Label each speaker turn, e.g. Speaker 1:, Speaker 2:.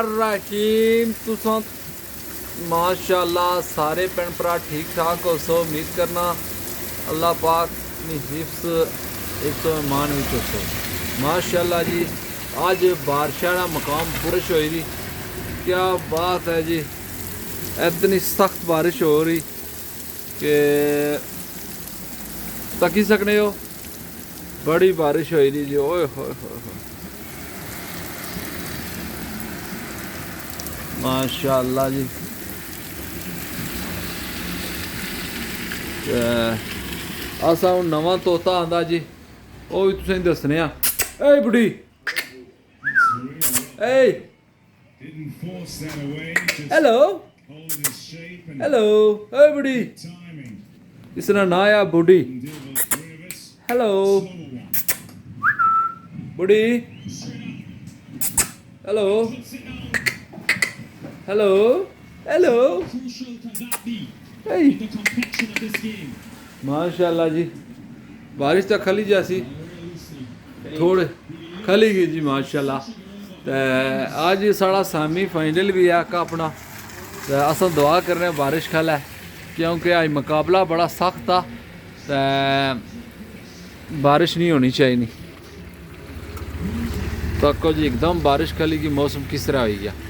Speaker 1: रहीम तुसां माशाअल्लाह सारे भैन भरा ठीक ठाक हो सो उम्मीद करना अल्लाह पाक अपनी हिफ्स एक तो मान भी हो माशाअल्लाह जी। आज बारिशा का मकाम बारिश हो रही, क्या बात है जी। इतनी सख्त बारिश हो रही कि तकी सकने हो, बड़ी बारिश हो रही जी। ओए होए माशाअल्लाह जी। असा हूँ नवा तोता आंदा जी, वो भी तुसें दसने आ। ए बुढ़ी ए हेलो हेलो ए बुढ़ी, इसका ना आ बुढ़ी। हेलो बुढ़ी, हेलो हेलो हेलो। माशाअल्लाह जी, बारिश तो खली जासी थोड़े खली गई जी माशाअल्लाह। तो आज साड़ा सेमी फाइनल भी है का अपना, तो अस दुआ कर रहे हैं बारिश खल है, क्योंकि आज मुकाबला बड़ा सख्त था। तो बारिश नहीं होनी चाहिए। तो जी एकदम बारिश खली की मौसम किस तरह हुई है।